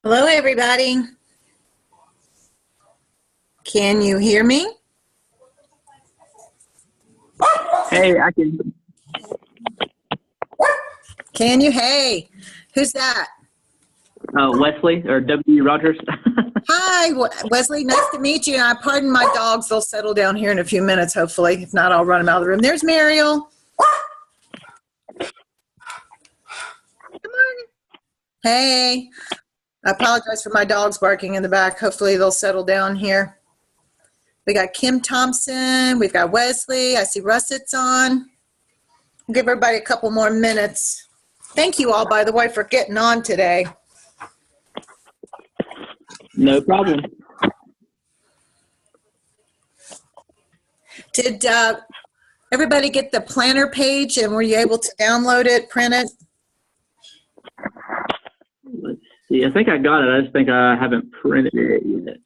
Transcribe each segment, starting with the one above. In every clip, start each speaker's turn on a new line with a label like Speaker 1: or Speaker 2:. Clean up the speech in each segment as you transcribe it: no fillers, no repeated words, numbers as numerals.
Speaker 1: Hello, everybody. Can you hear me?
Speaker 2: Hey, I can.
Speaker 1: Can you? Hey, who's that?
Speaker 2: Wesley or W. Rogers.
Speaker 1: Hi, Wesley. Nice to meet you. And I pardon my dogs. They'll settle down here in a few minutes, hopefully. If not, I'll run them out of the room. There's Mariel.
Speaker 3: Good morning.
Speaker 1: Hey. I apologize for my dogs barking in the back. Hopefully, they'll settle down here. We got Kim Thompson. We've got Wesley. I see Russett's on. I'll give everybody a couple more minutes. Thank you all, by the way, for getting on today.
Speaker 2: No problem.
Speaker 1: Did everybody get the planner page, and were you able to download it, print it?
Speaker 2: Let's see. I think I got it. I just think I haven't printed it yet.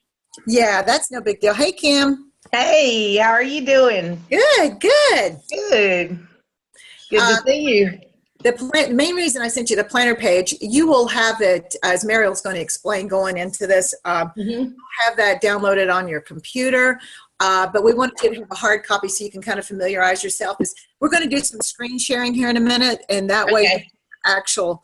Speaker 1: Yeah, that's no big deal. Hey, Kim.
Speaker 4: Hey, how are you doing?
Speaker 1: Good, good.
Speaker 4: Good. Good to see you.
Speaker 1: The main reason I sent you the planner page, you will have it, as Mariel's going to explain going into this, have that downloaded on your computer, but we want you to have a hard copy so you can kind of familiarize yourself. We're going to do some screen sharing here in a minute, and that way actual,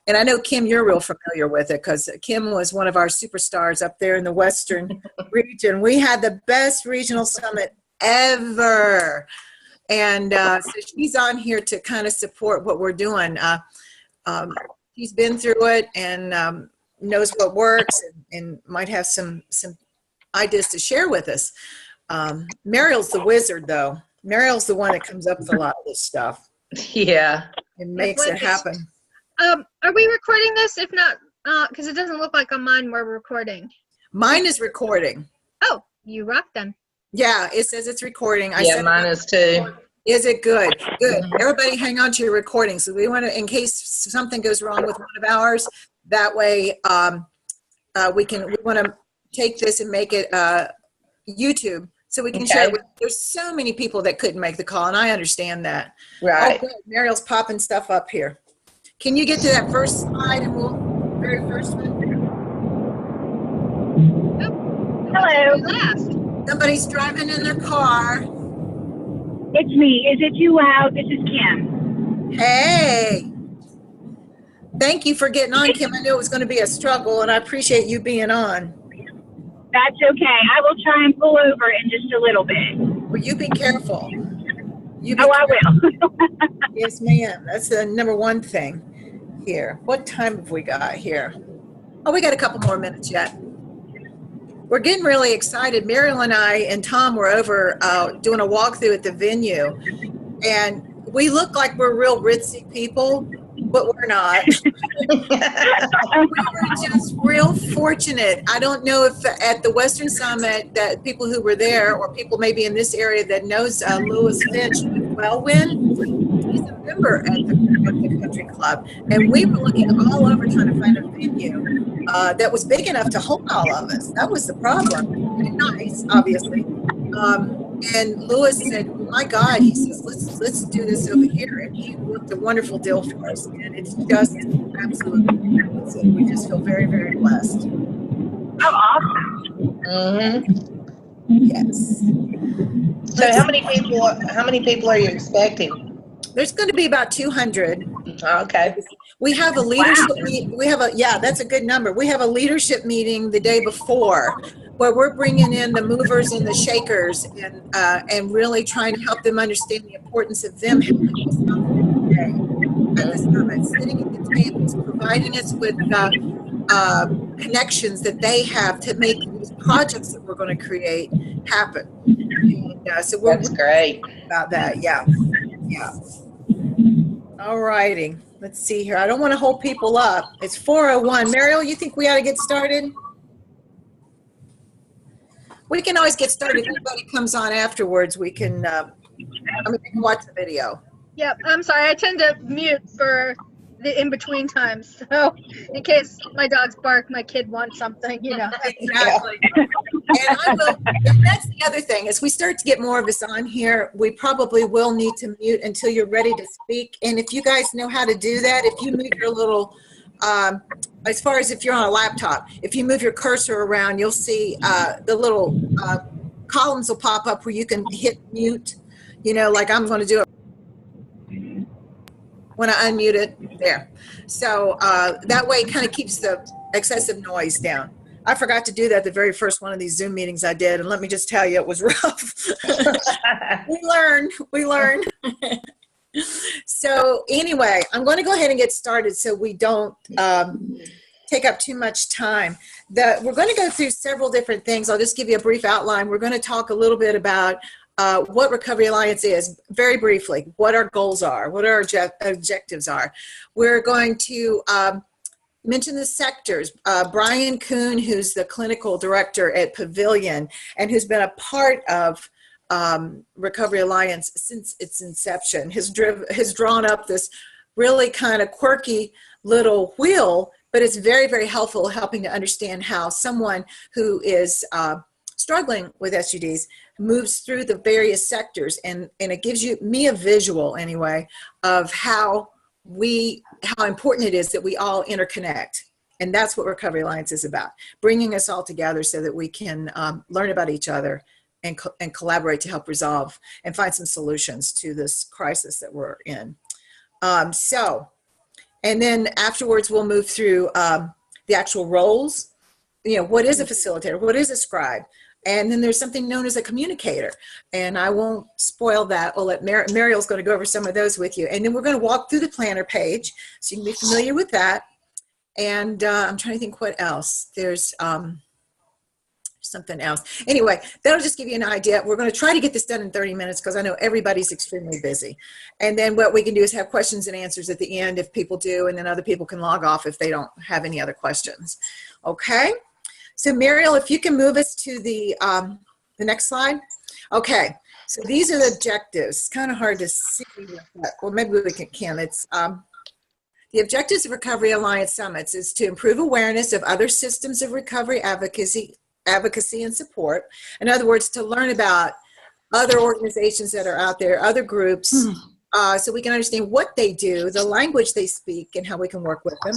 Speaker 1: and I know, Kim, you're real familiar with it because Kim was one of our superstars up there in the Western region. We had the best regional summit ever. And so she's on here to kind of support what we're doing. She's been through it and knows what works and might have some ideas to share with us. Mariel's the wizard, though. Mariel's the one that comes up with a lot of this stuff.
Speaker 4: Yeah.
Speaker 1: It makes it happen.
Speaker 3: Are we recording this? If not, because it doesn't look like on mine we're recording.
Speaker 1: Mine is recording.
Speaker 3: Oh, you rock then.
Speaker 1: Yeah, it says it's recording.
Speaker 4: Yeah, mine is too.
Speaker 1: Is it good? Good. Everybody hang on to your recording. So we want to, in case something goes wrong with one of ours, that way we want to take this and make it YouTube so we can share it with, there's so many people that couldn't make the call, and I understand that.
Speaker 4: Right.
Speaker 1: Oh, good. Mariel's popping stuff up here. Can you get to that first slide and very first one?
Speaker 3: Hello. Last.
Speaker 1: Somebody's driving in their car.
Speaker 5: It's me. Is it too loud? This is Kim.
Speaker 1: Hey. Thank you for getting on, Kim. I knew it was going to be a struggle, and I appreciate you being on.
Speaker 5: That's okay. I will try and pull over in just a little bit.
Speaker 1: Well, you be careful.
Speaker 5: I will.
Speaker 1: Yes, ma'am. That's the number one thing here. What time have we got here? Oh, we got a couple more minutes yet. We're getting really excited. Mariel and I and Tom were over doing a walkthrough at the venue, and we look like we're real ritzy people, but we're not. We were just real fortunate. I don't know if at the Western Summit that people who were there or people maybe in this area that knows Lewis Finch Wellwin. He's a member at the country club, and we were looking all over trying to find a venue that was big enough to hold all of us. That was the problem. And nice, obviously. And Lewis said, oh my God, he says, let's do this over here. And he worked a wonderful deal for us. And it's just absolutely, we just feel very, very blessed.
Speaker 5: How awesome.
Speaker 1: Yes.
Speaker 4: So how many people are you expecting?
Speaker 1: There's going to be about 200.
Speaker 4: Okay.
Speaker 1: We have a leadership meeting. That's a good number. We have a leadership meeting the day before where we're bringing in the movers and the shakers and really trying to help them understand the importance of them helping us at the summit, sitting at the tables, providing us with connections that they have to make these projects that we're going to create happen. And, so
Speaker 4: That's great.
Speaker 1: About that, yeah. All righty. Let's see here. I don't want to hold people up. It's 4:01. Mariel, you think we ought to get started? We can always get started. If anybody comes on afterwards, we can, we can watch the video.
Speaker 3: Yep. I'm sorry. I tend to mute for the in-between times. So in case my dogs bark, my kid wants something,
Speaker 1: Exactly. And that's the other thing. As we start to get more of us on here, we probably will need to mute until you're ready to speak. And if you guys know how to do that, if you move your little as far as if you're on a laptop, if you move your cursor around, you'll see the little columns will pop up where you can hit mute, like I'm going to do it when I unmute it there. So that way it kind of keeps the excessive noise down. I forgot to do that the very first one of these Zoom meetings I did, and let me just tell you, it was rough. We learn. So anyway, I'm going to go ahead and get started so we don't take up too much time. We're going to go through several different things. I'll just give you a brief outline. We're going to talk a little bit about what Recovery Alliance is, very briefly, what our goals are, what our objectives are. We're going to mention the sectors. Brian Kuhn, who's the clinical director at Pavilion and who's been a part of Recovery Alliance since its inception, has drawn up this really kind of quirky little wheel, but it's very, very helpful helping to understand how someone who is struggling with SUDs moves through the various sectors, and it gives me a visual anyway of how important it is that we all interconnect. And that's what Recovery Alliance is about, bringing us all together so that we can learn about each other and collaborate to help resolve and find some solutions to this crisis that we're in. And then afterwards we'll move through the actual roles. What is a facilitator? What is a scribe? And then there's something known as a communicator. And I won't spoil that. I'll let Mariel's going to go over some of those with you. And then we're going to walk through the planner page so you can be familiar with that. And I'm trying to think what else. There's something else. Anyway, that'll just give you an idea. We're going to try to get this done in 30 minutes because I know everybody's extremely busy. And then what we can do is have questions and answers at the end if people do, and then other people can log off if they don't have any other questions. Okay? So Mariel, if you can move us to the next slide. Okay, so these are the objectives. It's kind of hard to see. Well, maybe we can. It's the objectives of Recovery Alliance Summits is to improve awareness of other systems of recovery advocacy and support. In other words, to learn about other organizations that are out there, other groups, so we can understand what they do, the language they speak, and how we can work with them.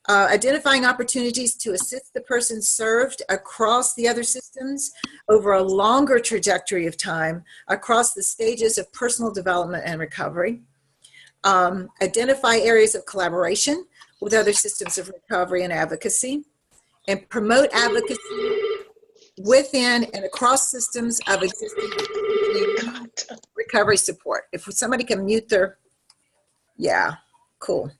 Speaker 1: Identifying opportunities to assist the person served across the other systems over a longer trajectory of time across the stages of personal development and recovery. Identify areas of collaboration with other systems of recovery and advocacy, and promote advocacy within and across systems of existing recovery support. If somebody can mute yeah, cool.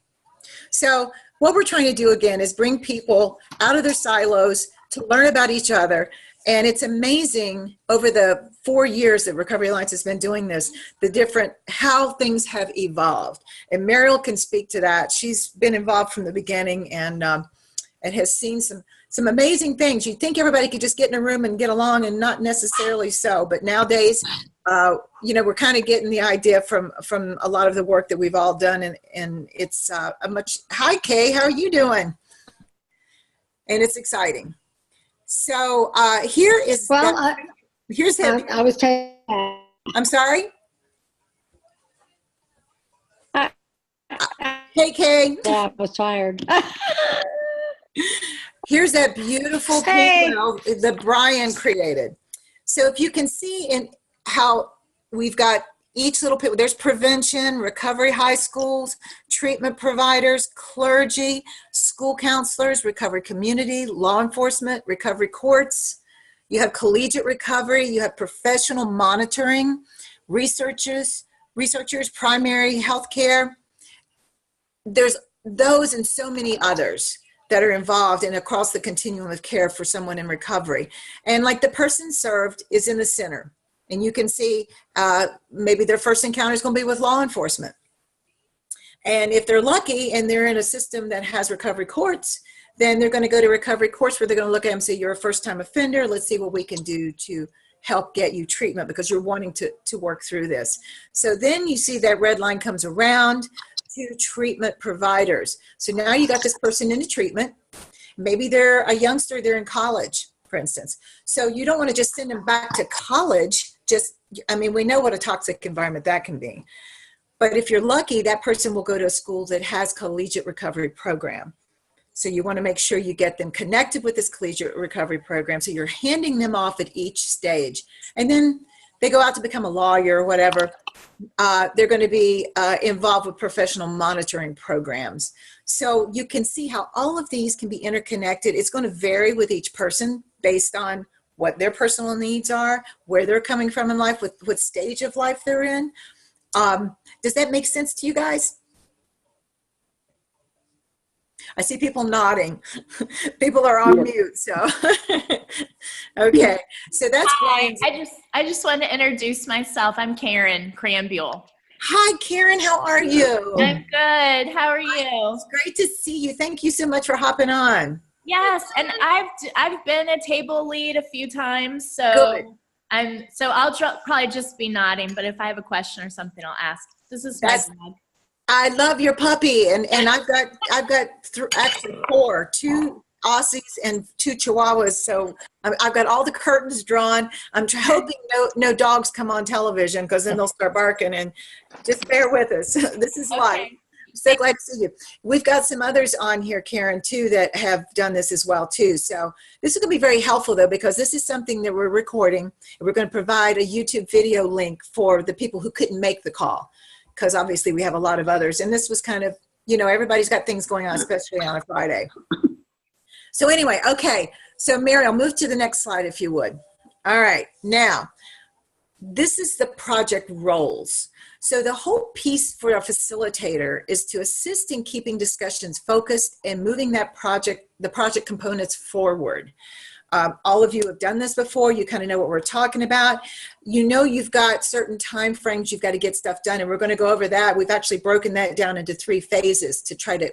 Speaker 1: So what we're trying to do again is bring people out of their silos to learn about each other. And it's amazing over the 4 years that Recovery Alliance has been doing this, how things have evolved. And Mariel can speak to that. She's been involved from the beginning and has seen some amazing things. You'd think everybody could just get in a room and get along, and not necessarily so. But nowadays, we're kind of getting the idea from a lot of the work that we've all done, and it's hi Kay, how are you doing? And it's exciting. So here is, here's him.
Speaker 6: I was telling.
Speaker 1: I'm sorry? Hey Kay.
Speaker 6: Yeah, I was tired.
Speaker 1: Here's that beautiful pinwheel that Brian created. So if you can see in how we've got each little pinwheel, there's prevention, recovery high schools, treatment providers, clergy, school counselors, recovery community, law enforcement, recovery courts. You have collegiate recovery, you have professional monitoring, researchers, primary healthcare. There's those and so many others that are involved and across the continuum of care for someone in recovery. And like the person served is in the center. And you can see maybe their first encounter is going to be with law enforcement. And if they're lucky and they're in a system that has recovery courts, then they're going to go to recovery courts where they're going to look at them and say, you're a first-time offender. Let's see what we can do to help get you treatment because you're wanting to work through this. So then you see that red line comes around to treatment providers. So now you got this person into treatment. Maybe they're a youngster, they're in college, for instance. So you don't want to just send them back to college. We know what a toxic environment that can be. But if you're lucky, that person will go to a school that has collegiate recovery program. So you want to make sure you get them connected with this collegiate recovery program. So you're handing them off at each stage. And then they go out to become a lawyer or whatever. They're going to be involved with professional monitoring programs. So you can see how all of these can be interconnected. It's going to vary with each person based on what their personal needs are, where they're coming from in life, what stage of life they're in. Does that make sense to you guys? I see people nodding. People are on mute, so. Okay, so that's
Speaker 6: Hi, I just want to introduce myself. I'm Karen Crambule.
Speaker 1: Hi, Karen, how are you?
Speaker 6: I'm good. How are you?
Speaker 1: It's great to see you. Thank you so much for hopping on.
Speaker 6: Yes, and I've been a table lead a few times, so
Speaker 1: Good.
Speaker 6: I'll probably just be nodding. But if I have a question or something, I'll ask. This is my dog.
Speaker 1: I love your puppy, and I've got actually 4, 2 Aussies and 2 Chihuahuas. So I've got all the curtains drawn. I'm hoping no dogs come on television, because then they'll start barking. And just bear with us. This is life.
Speaker 6: Okay.
Speaker 1: So glad to see you. We've got some others on here, Karen, too, that have done this as well, too. So this is going to be very helpful, though, because this is something that we're recording. We're going to provide a YouTube video link for the people who couldn't make the call, because obviously we have a lot of others. And this was kind of, everybody's got things going on, especially on a Friday. So anyway, okay. So Mary, I'll move to the next slide if you would. All right. Now, this is the project roles. So the whole piece for a facilitator is to assist in keeping discussions focused and moving the project components forward. All of you have done this before. You kind of know what we're talking about. You've got certain time frames you've got to get stuff done, and we're going to go over that. We've actually broken that down into 3 phases to try to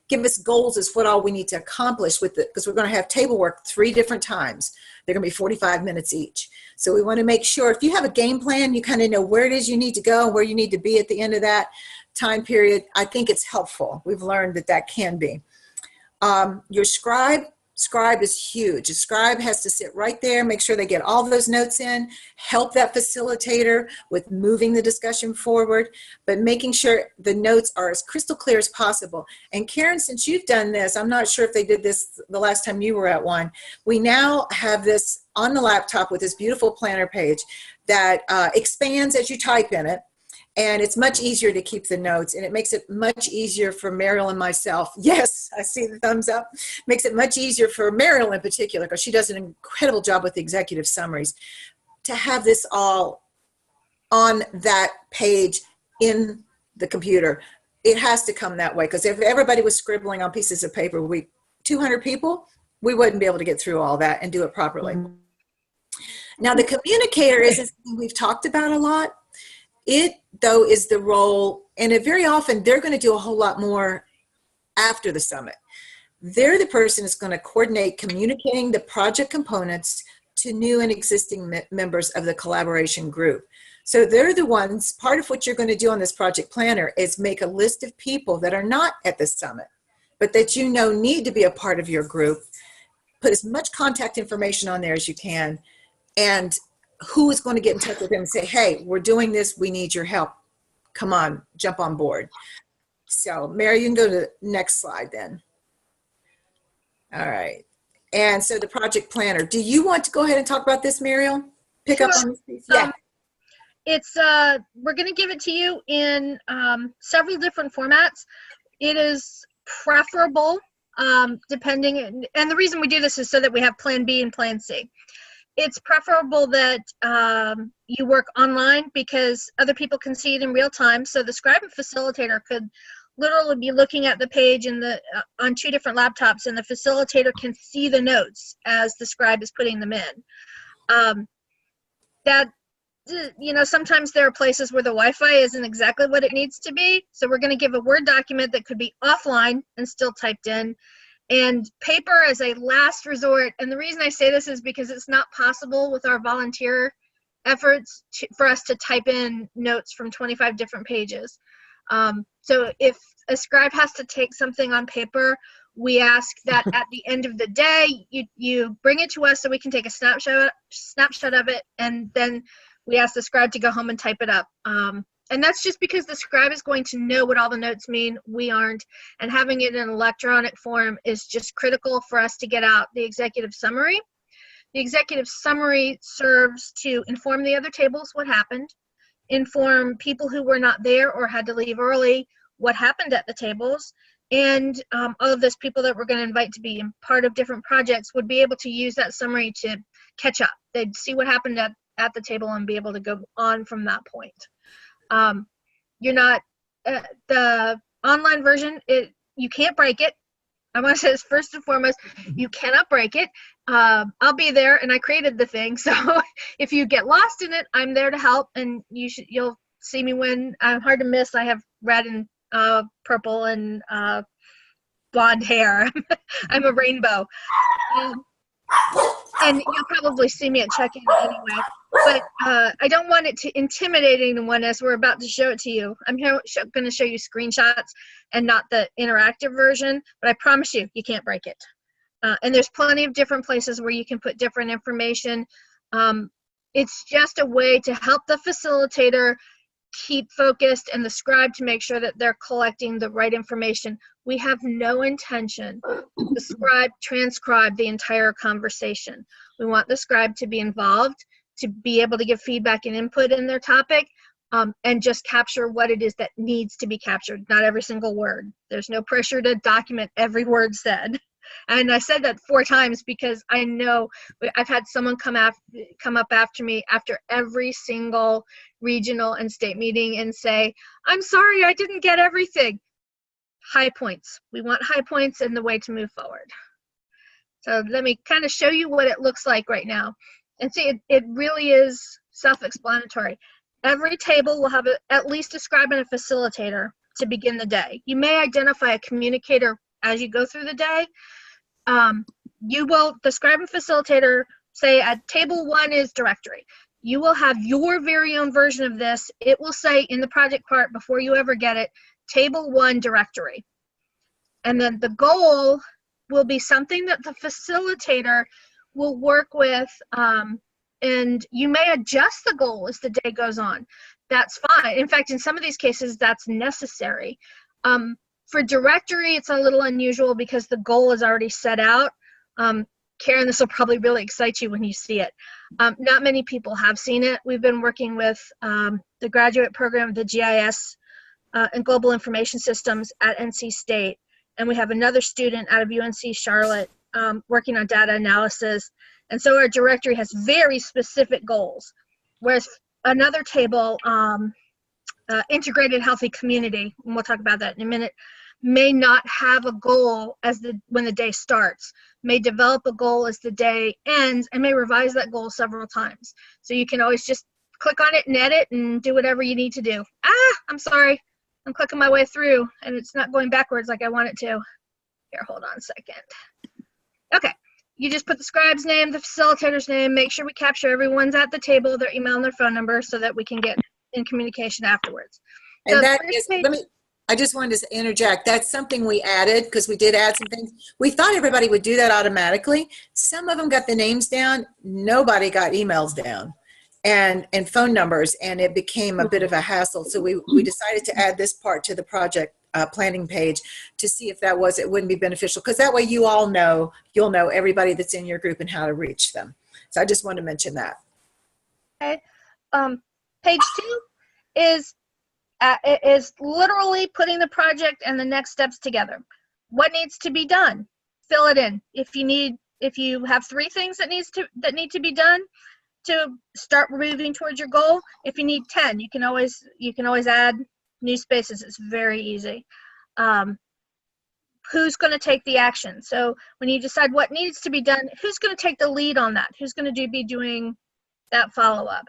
Speaker 1: give us goals as what all we need to accomplish with it, because we're going to have table work 3 different times. They're going to be 45 minutes each. So we want to make sure if you have a game plan, you kind of know where it is you need to go, where you need to be at the end of that time period. I think it's helpful. We've learned that can be. Your Scribe is huge. A Scribe has to sit right there, make sure they get all those notes in, help that facilitator with moving the discussion forward, but making sure the notes are as crystal clear as possible. And Karen, since you've done this, I'm not sure if they did this the last time you were at one, we now have this on the laptop with this beautiful planner page that expands as you type in it. And it's much easier to keep the notes, and it makes it much easier for Meryl and myself. Yes, I see the thumbs up. Makes it much easier for Meryl in particular, because she does an incredible job with the executive summaries, to have this all on that page in the computer. It has to come that way, because if everybody was scribbling on pieces of paper, 200 people, we wouldn't be able to get through all that and do it properly. Now, the communicator is something we've talked about a lot. It, though, is the role, and very often they're going to do a whole lot more after the summit. They're the person that's going to coordinate communicating the project components to new and existing members of the collaboration group. So they're the ones, part of what you're going to do on this project planner is make a list of people that are not at the summit, but that need to be a part of your group. Put as much contact information on there as you can, and who is going to get in touch with them and say, hey, we're doing this, we need your help. Come on, jump on board. So Mary, you can go to the next slide then. All right. And so the project planner, do you want to go ahead and talk about this, Muriel? Pick up on this piece? Yeah.
Speaker 3: We're going to give it to you in several different formats. It is preferable, depending, and the reason we do this is so that we have plan B and plan C. It's preferable that you work online, because other people can see it in real time. So the Scribe and Facilitator could literally be looking at the page on 2 different laptops, and the Facilitator can see the notes as the Scribe is putting them in. Sometimes there are places where the Wi-Fi isn't exactly what it needs to be. So we're going to give a Word document that could be offline and still typed in. And paper as a last resort. And the reason I say this is because it's not possible with our volunteer efforts for us to type in notes from 25 different pages. So if a Scribe has to take something on paper, we ask that at the end of the day, you bring it to us so we can take a snapshot of it. And then we ask the Scribe to go home and type it up. And that's just because the scribe is going to know what all the notes mean. We aren't. And having it in electronic form is just critical for us to get out the executive summary. The executive summary serves to inform the other tables what happened, inform people who were not there or had to leave early what happened at the tables, and all of those people that we're going to invite to be part of different projects would be able to use that summary to catch up. They'd see what happened at the table and be able to go on from that point. You're not, the online version, you can't break it. I want to say this first and foremost, you cannot break it. I'll be there, and I created the thing, so if you get lost in it, I'm there to help, and you'll see me when I'm hard to miss. I have red and purple and blonde hair. I'm a rainbow. And you'll probably see me at check-in anyway. But I don't want it to intimidate anyone as we're about to show it to you. I'm going to show you screenshots and not the interactive version, but I promise you, you can't break it. And there's plenty of different places where you can put different information. It's just a way to help the facilitator keep focused and the scribe to make sure that they're collecting the right information. We have no intention the scribe transcribe the entire conversation. We want the scribe to be involved, to be able to give feedback and input in their topic, and just capture what it is that needs to be captured, not every single word. There's no pressure to document every word said. And I said that 4 times because I know I've had someone come up after me after every single regional and state meeting and say, I'm sorry, I didn't get everything. High points. We want high points and the way to move forward. So let me kind of show you what it looks like right now. And see, it really is self-explanatory. Every table will have at least a scribe and a facilitator to begin the day. You may identify a communicator as you go through the day. The scribe and facilitator say at table 1 is directory. You will have your very own version of this. It will say in the project part before you ever get it, table 1 directory. And then the goal will be something that the facilitator will work with, and you may adjust the goal as the day goes on. That's fine. In fact, in some of these cases, that's necessary. For directory, it's a little unusual because the goal is already set out. Karen, this will probably really excite you when you see it. Not many people have seen it. We've been working with the graduate program, the GIS and Global Information Systems at NC State. And we have another student out of UNC Charlotte working on data analysis. And so our directory has very specific goals, whereas another table, integrated healthy community, and we'll talk about that in a minute, may not have a goal when the day starts, may develop a goal as the day ends, and may revise that goal several times. So you can always just click on it and edit and do whatever you need to do. I'm sorry, I'm clicking my way through and it's not going backwards like I want it to. Here, hold on a second. Okay, you just put the scribe's name, the facilitator's name, make sure we capture everyone's at the table, their email and their phone number so that we can get in communication afterwards.
Speaker 1: And that is, I just wanted to interject. That's something we added because we did add some things. We thought everybody would do that automatically. Some of them got the names down. Nobody got emails down and phone numbers, and it became a bit of a hassle. So we decided to add this part to the project planning page to see if it wouldn't be beneficial, because that way you'll know everybody that's in your group and how to reach them. So I just wanted to mention that.
Speaker 3: Okay. Page 2 is literally putting the project and the next steps together. What needs to be done? Fill it in. If you have 3 things that need to be done to start moving towards your goal, if you need 10, you can always add new spaces. It's very easy. Who's going to take the action? So when you decide what needs to be done, who's going to take the lead on that? Who's going to be doing that follow-up?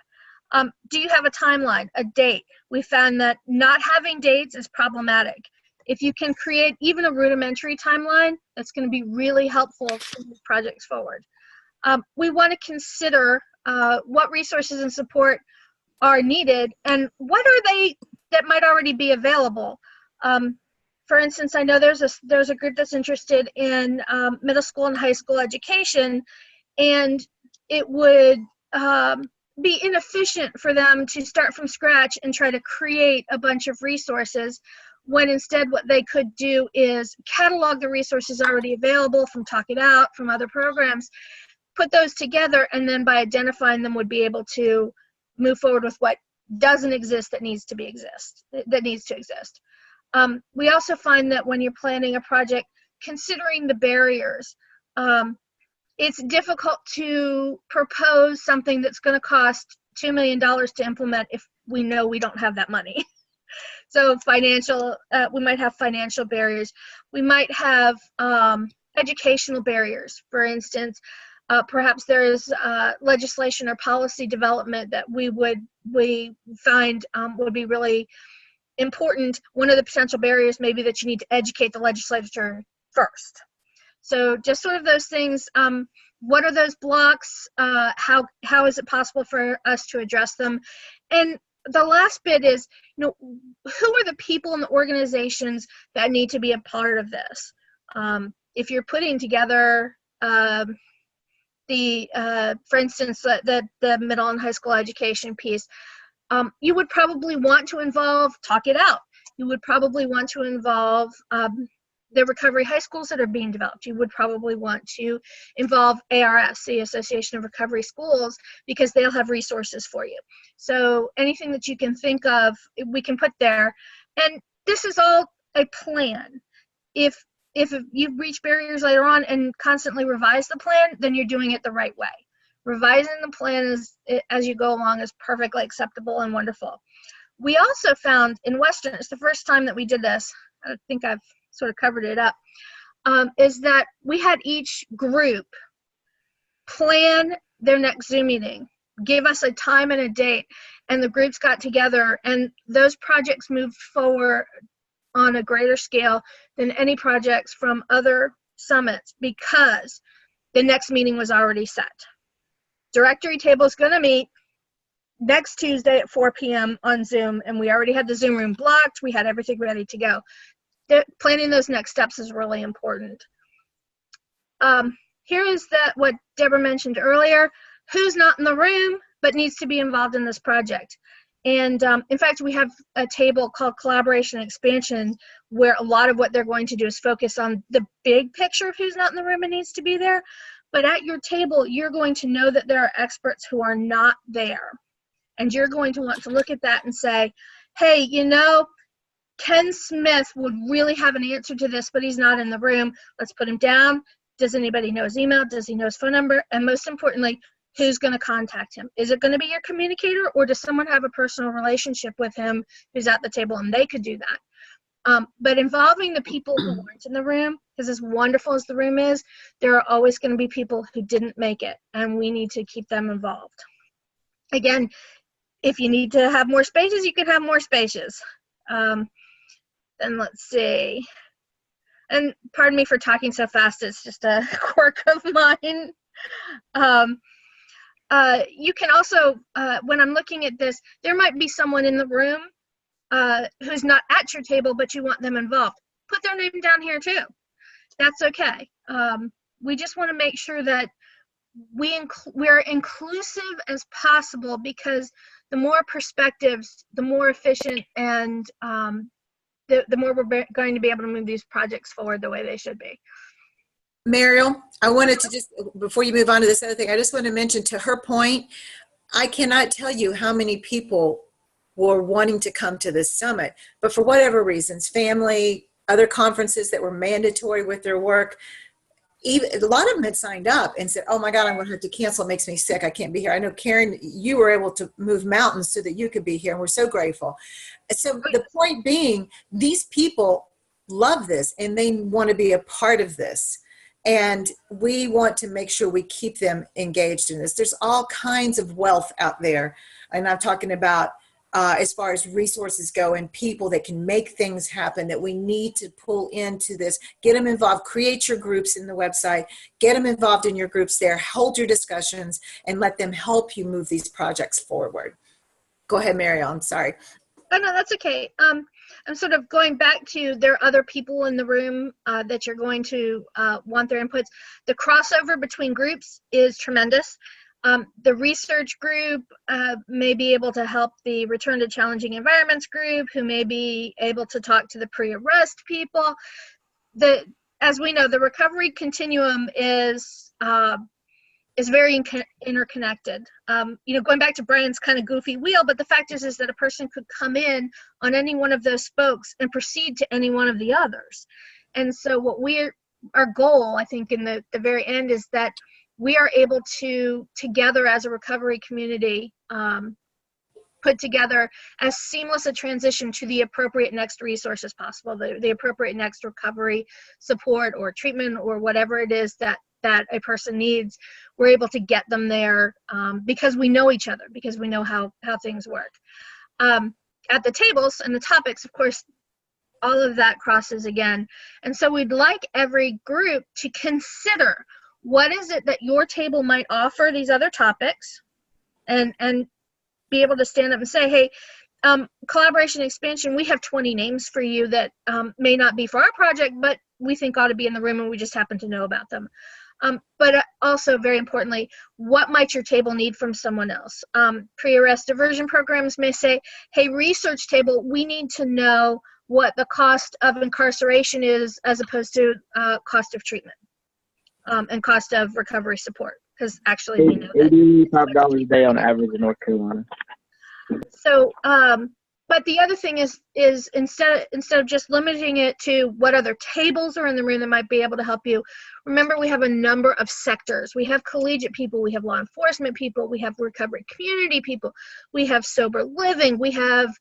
Speaker 3: Do you have a timeline, a date? We found that not having dates is problematic. If you can create even a rudimentary timeline, that's going to be really helpful to move projects forward. We want to consider what resources and support are needed and what are they that might already be available. For instance, I know there's a group that's interested in middle school and high school education, and it would be inefficient for them to start from scratch and try to create a bunch of resources, when instead what they could do is catalog the resources already available from Talk It Out, from other programs, put those together, and then by identifying them would be able to move forward with what doesn't exist that needs to exist. We also find that when you're planning a project, considering the barriers, it's difficult to propose something that's going to cost $2 million to implement if we know we don't have that money. So we might have financial barriers. We might have educational barriers. For instance, perhaps there is legislation or policy development that we find would be really important. One of the potential barriers may be that you need to educate the legislature first. So just sort of those things. What are those blocks? How is it possible for us to address them? And the last bit is, who are the people in the organizations that need to be a part of this? If you're putting together for instance, the middle and high school education piece, you would probably want to involve Talk It Out. You would probably want to involve the recovery high schools that are being developed. You would probably want to involve ARS, the Association of Recovery Schools, because they'll have resources for you. So anything that you can think of, we can put there. And this is all a plan. If you reach barriers later on and constantly revise the plan, then you're doing it the right way. Revising the plan as you go along is perfectly acceptable and wonderful. We also found in Western, it's the first time that we did this, I think I've sort of covered it up, is that we had each group plan their next Zoom meeting, gave us a time and a date, and the groups got together, and those projects moved forward on a greater scale than any projects from other summits because the next meeting was already set. Directory table is going to meet next Tuesday at 4 p.m. on Zoom, and we already had the Zoom room blocked. We had everything ready to go. Planning those next steps is really important. Here is what Deborah mentioned earlier. Who's not in the room but needs to be involved in this project? And in fact, we have a table called Collaboration and Expansion where a lot of what they're going to do is focus on the big picture of who's not in the room and needs to be there. But at your table, you're going to know that there are experts who are not there. And you're going to want to look at that and say, hey, Ken Smith would really have an answer to this, but he's not in the room. Let's put him down. Does anybody know his email? Does he know his phone number? And most importantly, who's going to contact him? Is it going to be your communicator, or does someone have a personal relationship with him who's at the table and they could do that? But involving the people who weren't in the room, because as wonderful as the room is, there are always going to be people who didn't make it, and we need to keep them involved. Again, if you need to have more spaces, you can have more spaces. Then let's see. And pardon me for talking so fast. It's just a quirk of mine. You can also, when I'm looking at this, there might be someone in the room who's not at your table, but you want them involved. Put their name down here too. That's okay. We just want to make sure that we're inclusive as possible, because the more perspectives, the more efficient, and the more we're going to be able to move these projects forward the way they should be.
Speaker 1: Mariel, I wanted to just, before you move on to this other thing, I just want to mention, to her point, I cannot tell you how many people were wanting to come to this summit, but for whatever reasons, family, other conferences that were mandatory with their work, even a lot of them had signed up and said, oh my God, I'm going to have to cancel. It makes me sick. I can't be here. I know, Karen, you were able to move mountains so that you could be here, and we're so grateful. So the point being, these people love this and they want to be a part of this. And we want to make sure we keep them engaged in this. There's all kinds of wealth out there. And I'm talking about as far as resources go and people that can make things happen that we need to pull into this. Get them involved. Create your groups in the website. Get them involved in your groups there. Hold your discussions and let them help you move these projects forward. Go ahead, Mariel. I'm sorry.
Speaker 3: Oh, no, that's okay. I'm sort of going back to, there are other people in the room that you're going to want their inputs. The crossover between groups is tremendous. The research group may be able to help the return to challenging environments group, who may be able to talk to the pre-arrest people. As we know, the recovery continuum is very interconnected. Going back to Brian's kind of goofy wheel, but the fact is that a person could come in on any one of those spokes and proceed to any one of the others. And so our goal, I think, in the very end is that we are able to, together as a recovery community, put together as seamless a transition to the appropriate next resource as possible, the appropriate next recovery support or treatment or whatever it is that a person needs. We're able to get them there because we know each other, because we know how things work. At the tables and the topics, of course, all of that crosses again. And so we'd like every group to consider, what is it that your table might offer these other topics, and be able to stand up and say, hey, collaboration expansion, we have 20 names for you that may not be for our project, but we think ought to be in the room and we just happen to know about them. But also, very importantly, what might your table need from someone else? Pre-arrest diversion programs may say, hey, research table, we need to know what the cost of incarceration is as opposed to cost of treatment. And cost of recovery support, because actually we know that
Speaker 2: $85 a day on average in North Carolina.
Speaker 3: So, but the other thing is instead of just limiting it to what other tables are in the room that might be able to help you, remember we have a number of sectors. We have collegiate people, we have law enforcement people, we have recovery community people, we have sober living, we have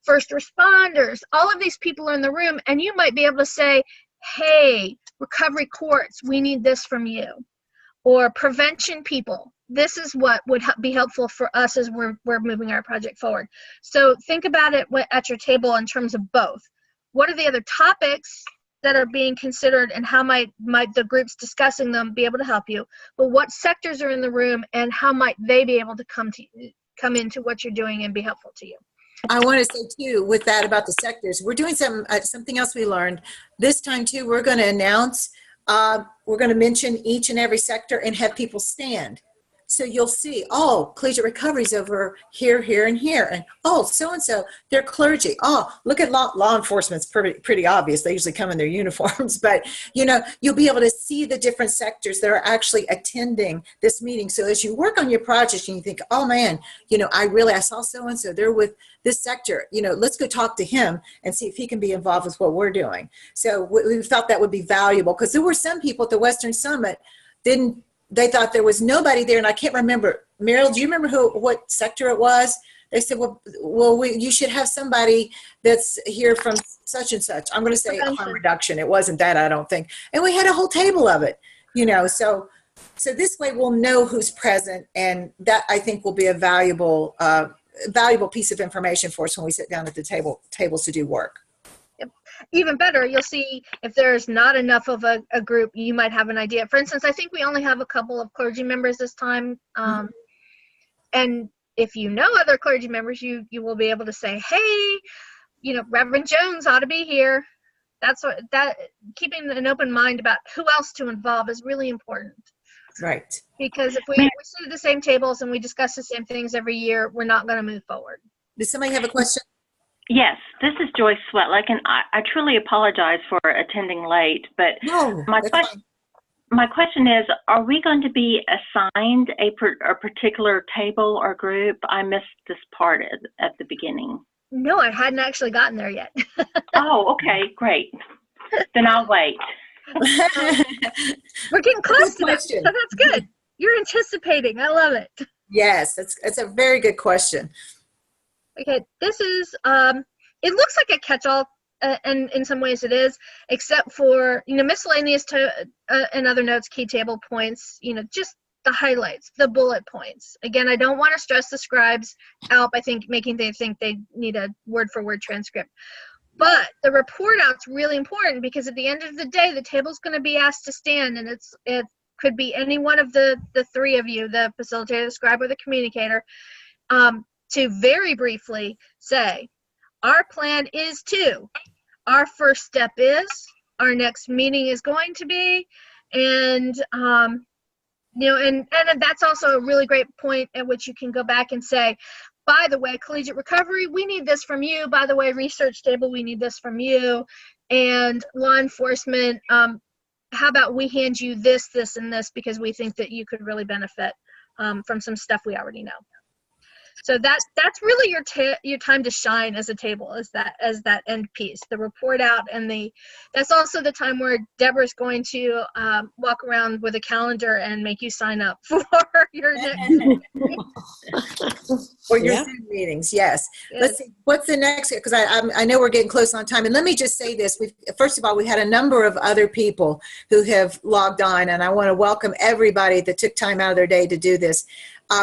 Speaker 3: first responders. All of these people are in the room, and you might be able to say, hey, recovery courts, we need this from you. Or prevention people, this is what would be helpful for us as we're moving our project forward. So think about it at your table in terms of both. What are the other topics that are being considered, and how might the groups discussing them be able to help you? But what sectors are in the room, and how might they be able to come into what you're doing and be helpful to you?
Speaker 1: I want to say too, with that about the sectors, we're doing something else we learned this time too. We're going to announce, we're going to mention each and every sector and have people stand. So you'll see, oh, collegiate recovery's over here, here, and here. And oh, so-and-so, they're clergy. Oh, look at law enforcement's pretty obvious. They usually come in their uniforms. But, you'll be able to see the different sectors that are actually attending this meeting. So as you work on your project and you think, oh, man, I saw so-and-so, they're with this sector. Let's go talk to him and see if he can be involved with what we're doing. So we felt that would be valuable, because there were some people at the Western Summit they thought there was nobody there, and I can't remember. Meryl, do you remember what sector it was? They said, you should have somebody that's here from such and such. I'm going to say harm reduction. It wasn't that, I don't think. And we had a whole table of it, So this way we'll know who's present, and that I think will be a valuable piece of information for us when we sit down at the tables to do work.
Speaker 3: Even better, you'll see if there's not enough of a group, you might have an idea. For instance, I think we only have a couple of clergy members this time. And if you know other clergy members, you will be able to say, hey, Reverend Jones ought to be here. Keeping an open mind about who else to involve is really important.
Speaker 1: Right.
Speaker 3: Because if we sit at the same tables and we discuss the same things every year, we're not going to move forward.
Speaker 1: Does somebody have a question?
Speaker 7: Yes, this is Joyce Swetlick, and I truly apologize for attending late, but
Speaker 1: no,
Speaker 7: my question is, are we going to be assigned a particular table or group? I missed this part at the beginning.
Speaker 3: No, I hadn't actually gotten there yet.
Speaker 7: Oh, okay, great. Then I'll wait.
Speaker 3: We're getting close to that, so that's good. You're anticipating. I love it.
Speaker 1: Yes, it's a very good question.
Speaker 3: Okay, this is, it looks like a catch-all, and in some ways it is, except for, miscellaneous and other notes, key table points, just the highlights, the bullet points. Again, I don't want to stress the scribes out by making them think they need a word-for-word transcript. But the report out's really important, because at the end of the day, the table's going to be asked to stand, and it could be any one of the three of you, the facilitator, the scribe, or the communicator, to very briefly say, our plan is to, our first step is, our next meeting is going to be, and You know, and that's also a really great point at which you can go back and say, by the way, collegiate recovery, we need this from you. By the way, research table, we need this from you. And law enforcement, how about we hand you this, this, and this, because we think that you could really benefit from some stuff we already know. So that's really your time to shine as a table, as that end piece, the report out, and that's also the time where Deborah's going to walk around with a calendar and make you sign up for your next
Speaker 1: or your Zoom meetings. Yes. Let's see what's the next, because I know we're getting close on time, and let me just say this: first of all, we had a number of other people who have logged on, and I want to welcome everybody that took time out of their day to do this.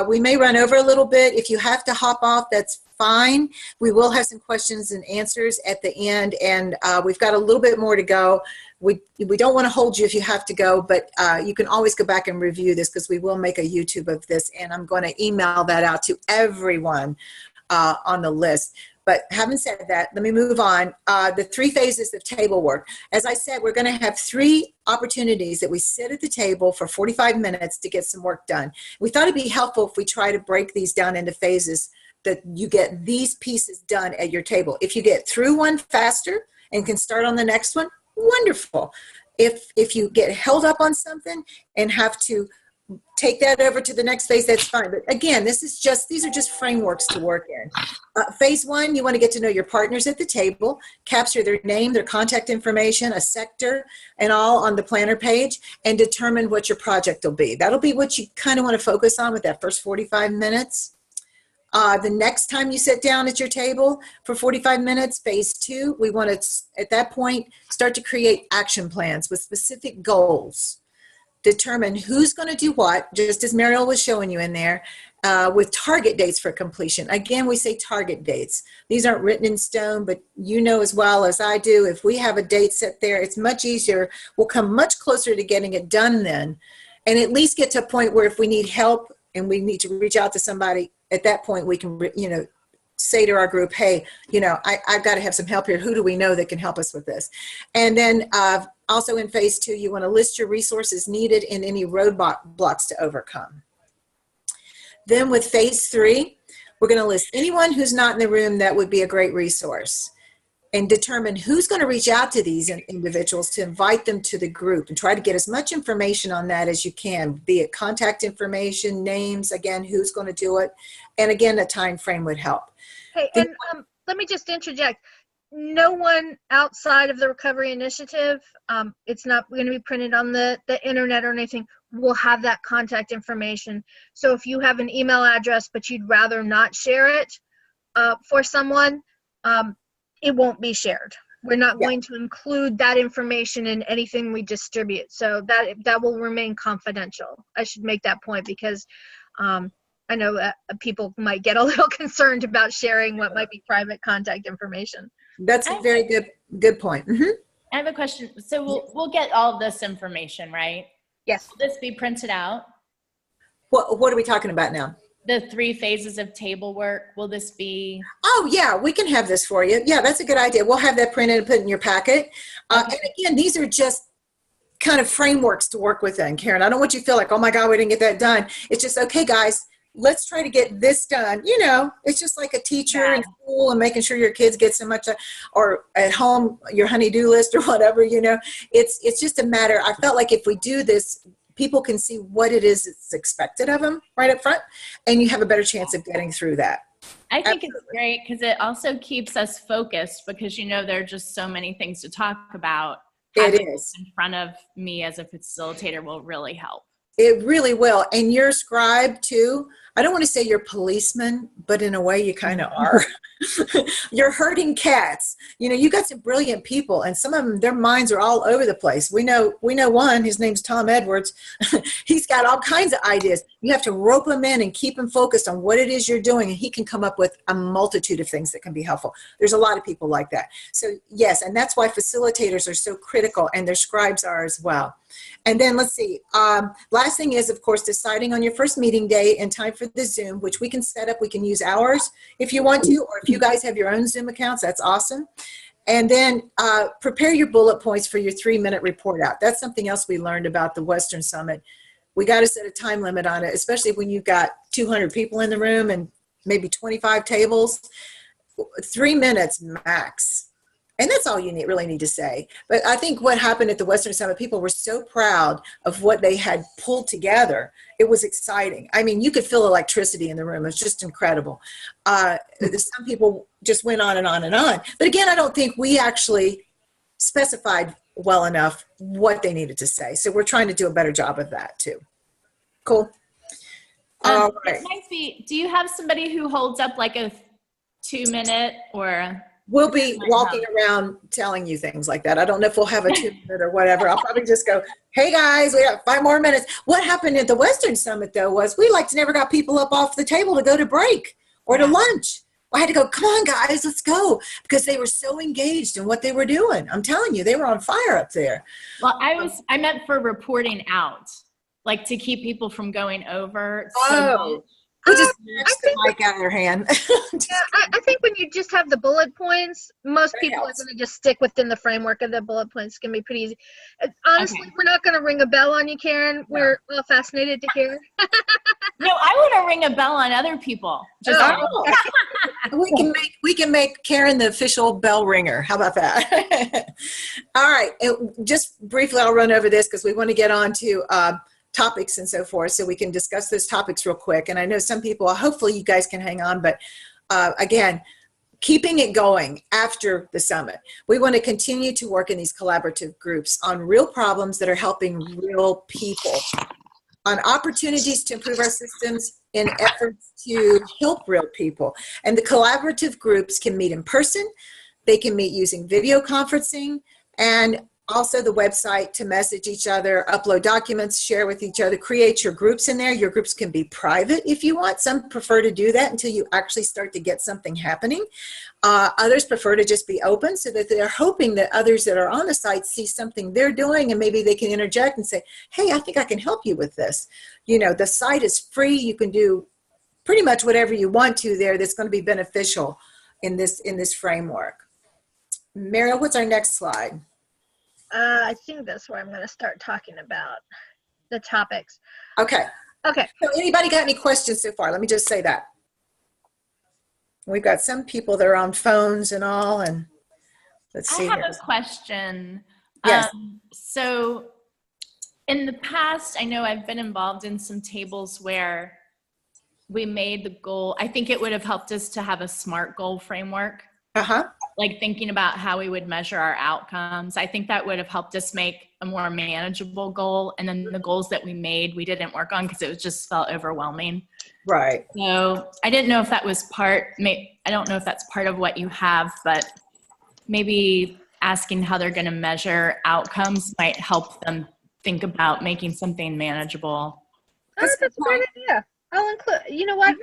Speaker 1: We may run over a little bit. If you have to hop off, that's fine. We will have some questions and answers at the end, and we've got a little bit more to go. We don't want to hold you if you have to go, but you can always go back and review this, because we will make a YouTube of this, and I'm going to email that out to everyone on the list. But having said that, let me move on. The 3 phases of table work. As I said, we're going to have 3 opportunities that we sit at the table for 45 minutes to get some work done. We thought it'd be helpful if we try to break these down into phases, that you get these pieces done at your table. If you get through one faster and can start on the next one, wonderful. If you get held up on something and have to take that over to the next phase, that's fine. But again, these are just frameworks to work in. Phase 1, you want to get to know your partners at the table, capture their name, their contact information, a sector, and all on the planner page, and determine what your project will be. That'll be what you kind of want to focus on with that first 45 minutes. The next time you sit down at your table for 45 minutes, phase 2, we want to, at that point, start to create action plans with specific goals. Determine who's going to do what, just as Mariel was showing you in there, with target dates for completion. Again, we say target dates. These aren't written in stone, but you know as well as I do, if we have a date set there, it's much easier. We'll come much closer to getting it done then, and at least get to a point where if we need help and we need to reach out to somebody, at that point we can, say to our group, hey, I've got to have some help here. Who do we know that can help us with this? And then also in phase 2, you want to list your resources needed and any roadblocks to overcome. Then with phase 3, we're going to list anyone who's not in the room that would be a great resource, and determine who's going to reach out to these individuals to invite them to the group, and try to get as much information on that as you can, be it contact information, names, again, who's going to do it, and again, a time frame would help.
Speaker 3: Hey, and let me just interject. No one outside of the Recovery Initiative, it's not going to be printed on the internet or anything, will have that contact information. So if you have an email address but you'd rather not share it for someone, it won't be shared. We're not going to include that information in anything we distribute. So that will remain confidential. I should make that point, because I know that people might get a little concerned about sharing what might be private contact information.
Speaker 1: That's a very good point. Mm-hmm.
Speaker 6: I have a question. So we'll get all of this information, right?
Speaker 3: Yes.
Speaker 6: Will this be printed out?
Speaker 1: What are we talking about now?
Speaker 6: The 3 phases of table work. Will this be?
Speaker 1: Oh yeah, we can have this for you. Yeah, that's a good idea. We'll have that printed and put in your packet. And again, these are just kind of frameworks to work within, Karen. I don't want you to feel like, oh my God, we didn't get that done. It's just, okay, guys, let's try to get this done. It's just like a teacher in school and making sure your kids get so much, or at home, your honey-do list or whatever, it's just a matter. I felt like if we do this, people can see what it is that's expected of them right up front, and you have a better chance of getting through that.
Speaker 6: I think it's great because it also keeps us focused, because there are just so many things to talk about.
Speaker 1: It is.
Speaker 6: In front of me as a facilitator will really help.
Speaker 1: It really will. And your Scribe too. I don't want to say you're policeman, but in a way you kind of are. You're herding cats. You got some brilliant people, and some of them, their minds are all over the place. We know one, his name's Tom Edwards. He's got all kinds of ideas. You have to rope him in and keep him focused on what it is you're doing, and he can come up with a multitude of things that can be helpful. There's a lot of people like that. So yes, and that's why facilitators are so critical, and their scribes are as well. And then let's see, last thing is, of course, deciding on your first meeting day and time for the Zoom, which we can set up. We can use ours if you want to, or if you guys have your own Zoom accounts, that's awesome. And then prepare your bullet points for your 3-minute report out. That's something else we learned about the Western Summit. we got to set a time limit on it, especially when you've got 200 people in the room and maybe 25 tables. 3 minutes max. And that's all you really need to say. But I think what happened at the Western Summit, people were so proud of what they had pulled together. It was exciting. I mean, you could feel electricity in the room. It was just incredible. Some people just went on and on and on. But again, I don't think we actually specified well enough what they needed to say. So we're trying to do a better job of that too. Cool. All right.
Speaker 6: It might be, do you have somebody who holds up like a 2-minute or?
Speaker 1: We'll be walking around telling you things like that. I don't know if we'll have a 2-minute or whatever. I'll probably just go, hey guys, we got 5 more minutes. What happened at the Western Summit though was we never got people up off the table to go to break or to lunch. I had to go, come on guys, let's go. Because they were so engaged in what they were doing. I'm telling you, they were on fire up there.
Speaker 6: Well, I meant for reporting out, like to keep people from going over.
Speaker 1: We just snatched the mic out of their hand.
Speaker 3: Yeah, I think when you just have the bullet points, most people are going to just stick within the framework of the bullet points. It's going to be pretty easy. Honestly, we're not going to ring a bell on you, Karen. We're all fascinated to hear.
Speaker 6: No, I want to ring a bell on other people.
Speaker 1: We can make Karen the official bell ringer. How about that? All right. Just briefly, I'll run over this because we want to get on to topics and so forth, so we can discuss those topics real quick. And I know some people, hopefully you guys can hang on, but again, keeping it going after the summit. We want to continue to work in these collaborative groups on real problems that are helping real people, on opportunities to improve our systems in efforts to help real people. And the collaborative groups can meet in person, they can meet using video conferencing, and also the website to message each other, upload documents, share with each other, create your groups in there. Your groups can be private if you want. Some prefer to do that until you actually start to get something happening. Others prefer to just be open so that they're hoping that others that are on the site see something they're doing and maybe they can interject and say, hey, I think I can help you with this. You know, the site is free. You can do pretty much whatever you want to there that's going to be beneficial in this framework. Mariel, what's our next slide?
Speaker 3: I think that's where I'm going to start talking about the topics.
Speaker 1: Okay.
Speaker 3: Okay.
Speaker 1: So anybody got any questions so far? Let me just say that. We've got some people that are on phones and all, and let's see.
Speaker 6: I have a question.
Speaker 1: Yes.
Speaker 6: So in the past, I know I've been involved in some tables where we made the goal. I think it would have helped us to have a SMART goal framework.
Speaker 1: Uh-huh.
Speaker 6: Like thinking about how we would measure our outcomes. I think that would have helped us make a more manageable goal. And then the goals that we made, we didn't work on because it just felt overwhelming.
Speaker 1: Right.
Speaker 6: So I didn't know if that was I don't know if that's part of what you have, but maybe asking how they're going to measure outcomes might help them think about making something manageable.
Speaker 3: That's a great idea. I'll include, you know what?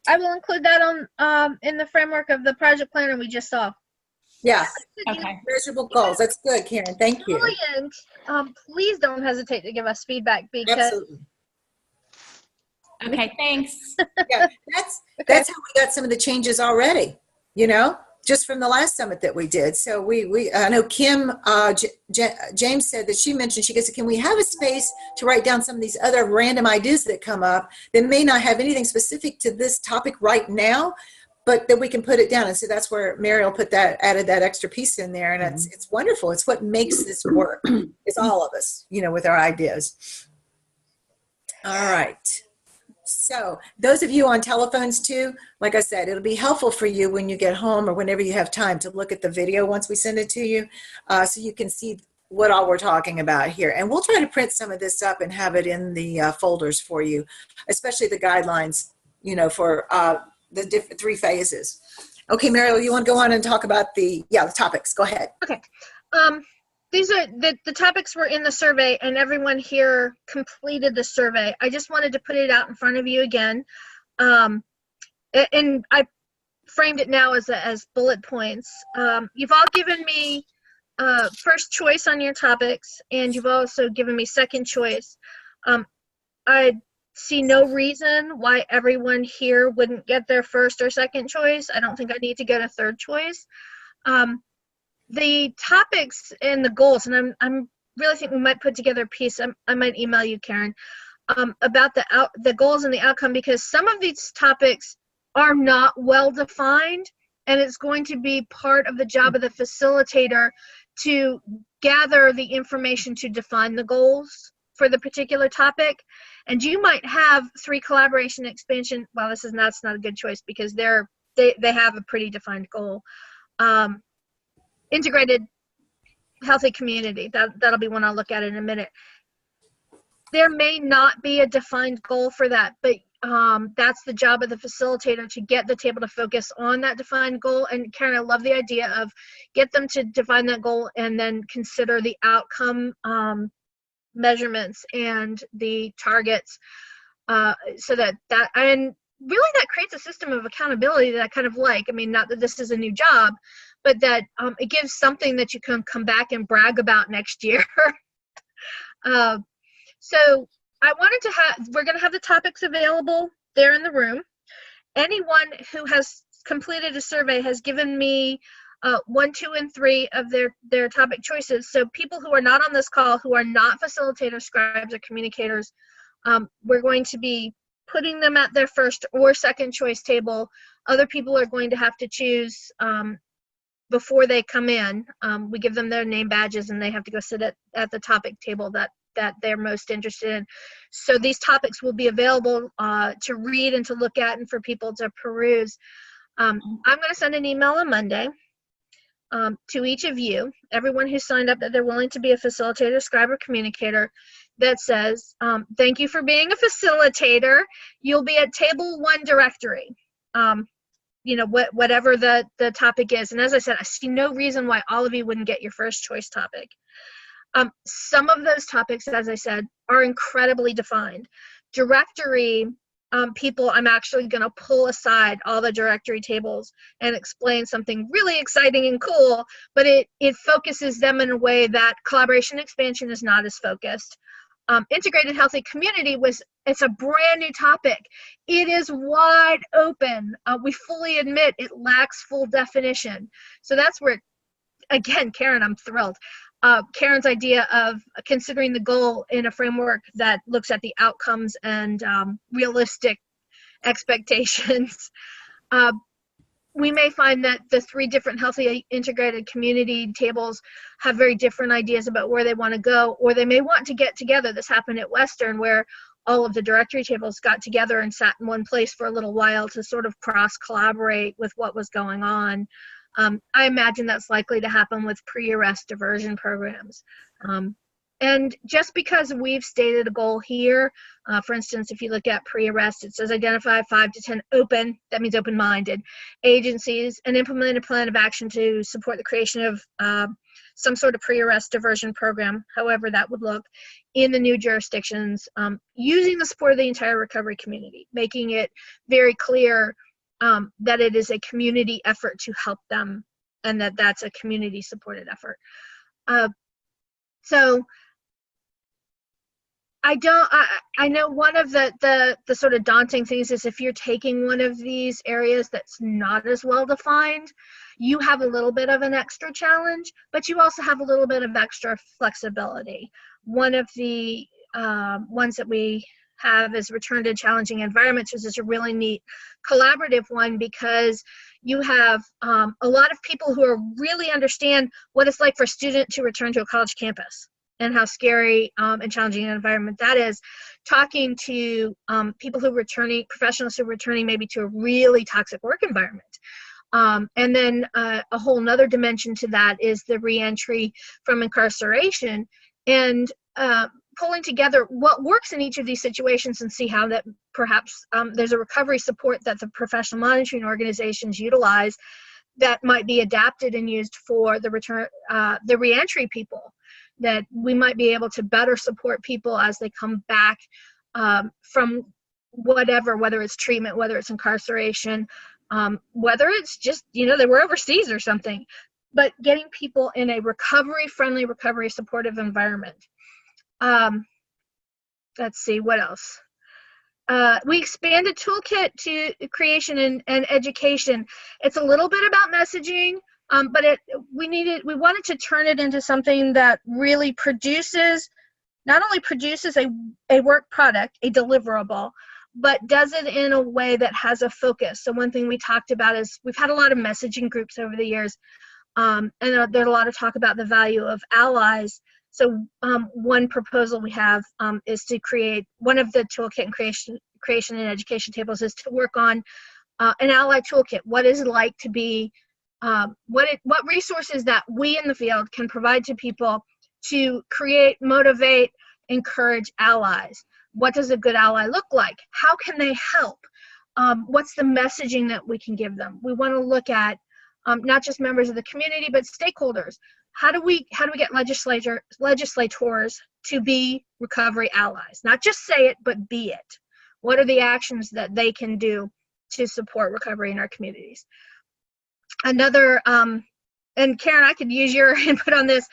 Speaker 3: I will include that on in the framework of the project planner we just saw.
Speaker 1: Yeah.
Speaker 6: Okay.
Speaker 1: Measurable goals. That's good, Karen. Thank you.
Speaker 3: Brilliant. Please don't hesitate to give us feedback because.
Speaker 1: Absolutely.
Speaker 6: Okay, thanks.
Speaker 1: Yeah, that's how we got some of the changes already, you know, just from the last summit that we did. So I know Kim, James said that she mentioned, she goes, can we have a space to write down some of these other random ideas that come up that may not have anything specific to this topic right now, but that we can put it down. And so that's where Mariel added that extra piece in there. And it's wonderful. It's what makes this work. It's all of us, you know, with our ideas. All right. So those of you on telephones too, like I said, it'll be helpful for you when you get home or whenever you have time to look at the video once we send it to you, so you can see what all we're talking about here. And we'll try to print some of this up and have it in the folders for you, especially the guidelines, you know, for the different 3 phases. Okay, Mariel, you want to go on and talk about the topics? Go ahead.
Speaker 3: Okay. These are the topics were in the survey and everyone here completed the survey. I just wanted to put it out in front of you again. And I framed it now as bullet points. You've all given me first choice on your topics and you've also given me second choice. I see no reason why everyone here wouldn't get their first or second choice. I don't think I need to get a third choice. The topics and the goals, and I'm really think we might put together a piece. I might email you, Karen. about the goals and the outcome, because some of these topics are not well defined, and it's going to be part of the job of the facilitator to gather the information to define the goals for the particular topic. And you might have 3 collaboration expansion. Well, that's not a good choice, because they have a pretty defined goal. Integrated healthy community. That'll be one I'll look at in a minute. There may not be a defined goal for that, but that's the job of the facilitator to get the table to focus on that defined goal. And Karen, I love the idea of get them to define that goal and then consider the outcome measurements and the targets, so that and really that creates a system of accountability that I kind of like. I mean, not that this is a new job, but that it gives something that you can come back and brag about next year. So I wanted to we're going to have the topics available there in the room. Anyone who has completed a survey has given me 1, 2, and 3 of their topic choices. So people who are not on this call, who are not facilitators, scribes, or communicators, we're going to be putting them at their first or second choice table. Other people are going to have to choose before they come in. We give them their name badges, and they have to go sit at the topic table that they're most interested in. So these topics will be available to read and to look at and for people to peruse. I'm going to send an email on Monday to each of you, everyone who signed up that they're willing to be a facilitator, scribe, or communicator, that says, thank you for being a facilitator. You'll be at table 1 directory, whatever the topic is. And as I said, I see no reason why all of you wouldn't get your first choice topic. Some of those topics, as I said, are incredibly defined. Directory people, I'm actually going to pull aside all the directory tables and explain something really exciting and cool, but it focuses them in a way that collaboration expansion is not as focused. Integrated healthy community it's a brand new topic. It is wide open. We fully admit it lacks full definition. So that's where, again, Karen, I'm thrilled. Karen's idea of considering the goal in a framework that looks at the outcomes and realistic expectations. We may find that the 3 different healthy integrated community tables have very different ideas about where they want to go, or they may want to get together. This happened at Western, where all of the directory tables got together and sat in one place for a little while to sort of cross-collaborate with what was going on. I imagine that's likely to happen with pre-arrest diversion programs. And just because we've stated a goal here, for instance, if you look at pre-arrest, it says identify 5 to 10 open, that means open-minded, agencies, and implement a plan of action to support the creation of some sort of pre-arrest diversion program, however that would look, in the new jurisdictions, using the support of the entire recovery community, making it very clear that it is a community effort to help them, and that's a community supported effort. So I know one of the sort of daunting things is if you're taking one of these areas that's not as well defined, you have a little bit of an extra challenge, but you also have a little bit of extra flexibility. One of the ones that we have is return to challenging environments, which is a really neat collaborative one, because you have a lot of people who really understand what it's like for a student to return to a college campus and how scary and challenging an environment that is, talking to people who are returning, professionals who are returning maybe to a really toxic work environment. And then a whole nother dimension to that is the reentry from incarceration, and pulling together what works in each of these situations and see how that perhaps there's a recovery support that the professional monitoring organizations utilize that might be adapted and used for the return, the reentry people, that we might be able to better support people as they come back from whether it's treatment, whether it's incarceration, whether it's just, they were overseas or something, but getting people in a recovery-friendly, recovery supportive environment. Let's see, what else? We expanded toolkit to creation and education. It's a little bit about messaging, but we wanted to turn it into something that really produces not only produces a work product, a deliverable, but does it in a way that has a focus. So one thing we talked about is we've had a lot of messaging groups over the years, and there's a lot of talk about the value of allies. So one proposal we have is to create, one of the toolkit and creation and education tables is to work on an ally toolkit. What is it like to be, what resources that we in the field can provide to people to create, motivate, encourage allies. What does a good ally look like? How can they help? What's the messaging that we can give them? We want to look at not just members of the community, but stakeholders. How do we get legislators to be recovery allies? Not just say it, but be it. What are the actions that they can do to support recovery in our communities? Another, and Karen, I could use your input on this.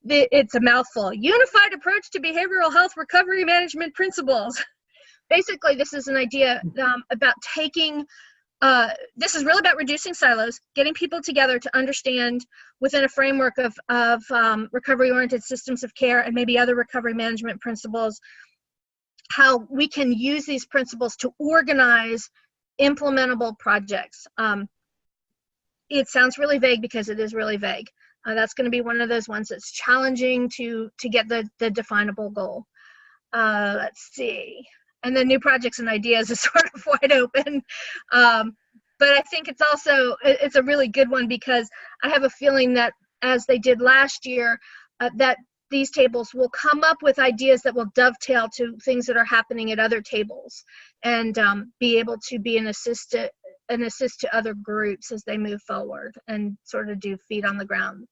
Speaker 3: It's a mouthful. Unified approach to behavioral health recovery management principles. Basically, this is an idea about taking, this is really about reducing silos, getting people together to understand within a framework of recovery-oriented systems of care and maybe other recovery management principles, how we can use these principles to organize implementable projects. It sounds really vague because it is really vague. That's going to be one of those ones that's challenging to get the definable goal. Let's see. And then new projects and ideas is sort of wide open. But I think it's also, it's a really good one because I have a feeling that as they did last year, that these tables will come up with ideas that will dovetail to things that are happening at other tables and be able to be an assist to other groups as they move forward and sort of do feet on the ground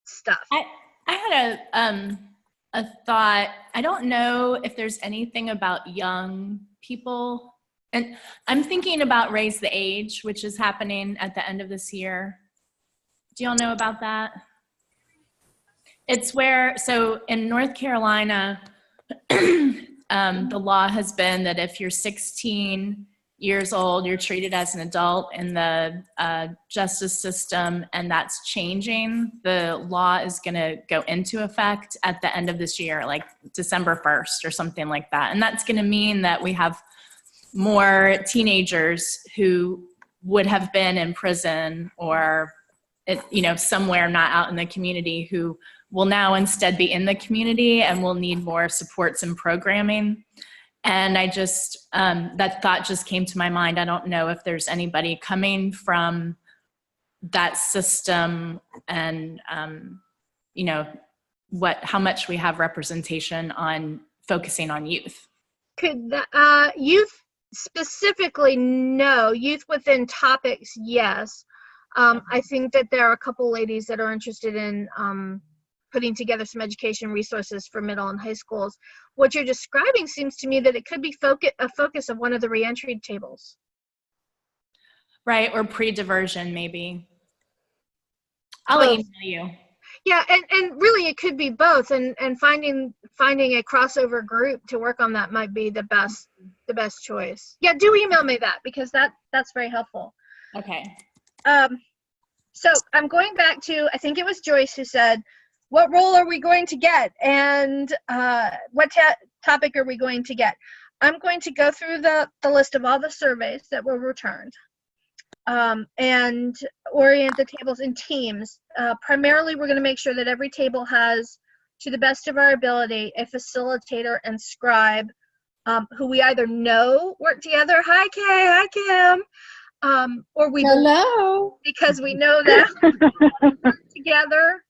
Speaker 3: stuff.
Speaker 6: I had a thought. I don't know if there's anything about young people, and I'm thinking about Raise the Age, which is happening at the end of this year. Do y'all know about that? It's where, so in North Carolina, the law has been that if you're 16 years old, you're treated as an adult in the justice system, and that's changing. The law is going to go into effect at the end of this year, like December 1st or something like that. And that's going to mean that we have more teenagers who would have been in prison or, somewhere not out in the community who will now instead be in the community and will need more supports and programming. And I just, that thought just came to my mind. I don't know if there's anybody coming from that system and, how much we have representation on focusing on youth.
Speaker 3: Could the, youth specifically, no. Youth within topics, yes. I think that there are a couple ladies that are interested in putting together some education resources for middle and high schools. What you're describing seems to me that it could be a focus of one of the reentry tables.
Speaker 6: Right, or pre-diversion maybe. I'll email you.
Speaker 3: Yeah, and really it could be both, and finding a crossover group to work on that might be the best choice. Yeah, do email me that because that's very helpful.
Speaker 6: Okay.
Speaker 3: So I'm going back to, I think it was Joyce who said, what role are we going to get, and what topic are we going to get? I'm going to go through the list of all the surveys that were returned and orient the tables in teams. Primarily, we're going to make sure that every table has, to the best of our ability, a facilitator and scribe who we either know work together. Hi, Kay. Hi, Kim. Or we
Speaker 8: Hello.
Speaker 3: Because we know that work together.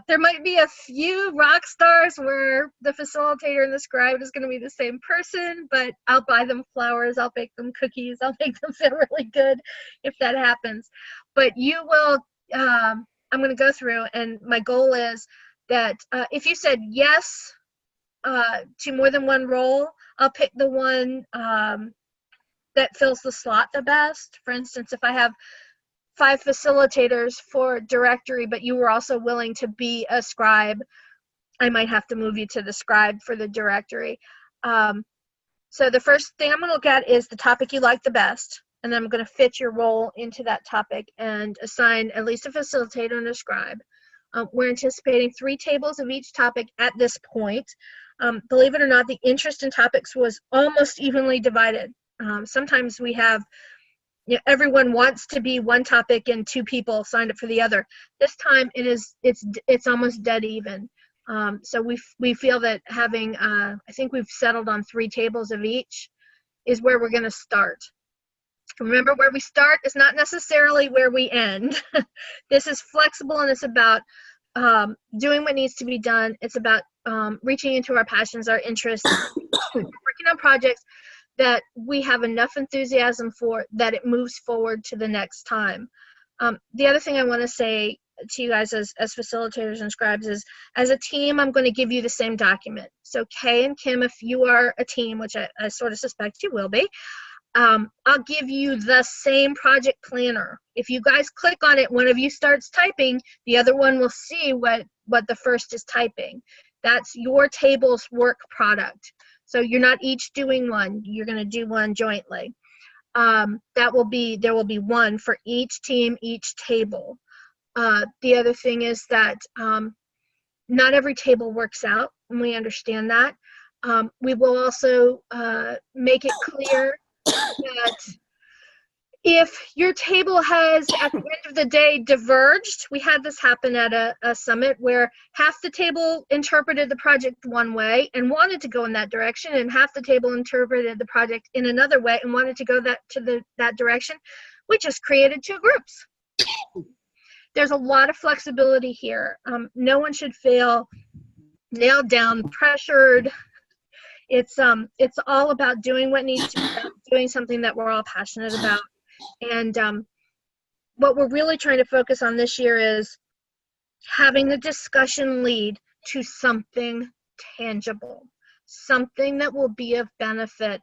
Speaker 3: There might be a few rock stars where the facilitator and the scribe is going to be the same person, but I'll buy them flowers, I'll bake them cookies, I'll make them feel really good if that happens. But you will, I'm going to go through, and my goal is that if you said yes to more than one role, I'll pick the one that fills the slot the best. For instance, if I have 5 facilitators for directory, but you were also willing to be a scribe, I might have to move you to the scribe for the directory. So the first thing I'm going to look at is the topic you like the best, and then I'm going to fit your role into that topic and assign at least a facilitator and a scribe. We're anticipating 3 tables of each topic at this point. Believe it or not, the interest in topics was almost evenly divided. Sometimes we have, everyone wants to be one topic and 2 people signed up for the other. This time it's almost dead even. So we feel that having, I think we've settled on 3 tables of each is where we're going to start. Remember, where we start is not necessarily where we end. This is flexible, and it's about doing what needs to be done. It's about reaching into our passions, our interests, working on projects that we have enough enthusiasm for that it moves forward to the next time. The other thing I want to say to you guys as facilitators and scribes is, as a team, I'm going to give you the same document. So Kay and Kim, if you are a team, which I sort of suspect you will be, I'll give you the same project planner. If you guys click on it, one of you starts typing, the other one will see what the first is typing. That's your table's work product. So you're not each doing one, you're going to do one jointly. There will be one for each team, each table. The other thing is that not every table works out, and we understand that. We will also make it clear that if your table has, at the end of the day, diverged, we had this happen at a summit where half the table interpreted the project one way and wanted to go in that direction, and half the table interpreted the project in another way and wanted to go that direction. We just created 2 groups. There's a lot of flexibility here. No one should feel nailed down, pressured. It's all about doing what needs to be done, doing something that we're all passionate about. And what we're really trying to focus on this year is having the discussion lead to something tangible, something that will be of benefit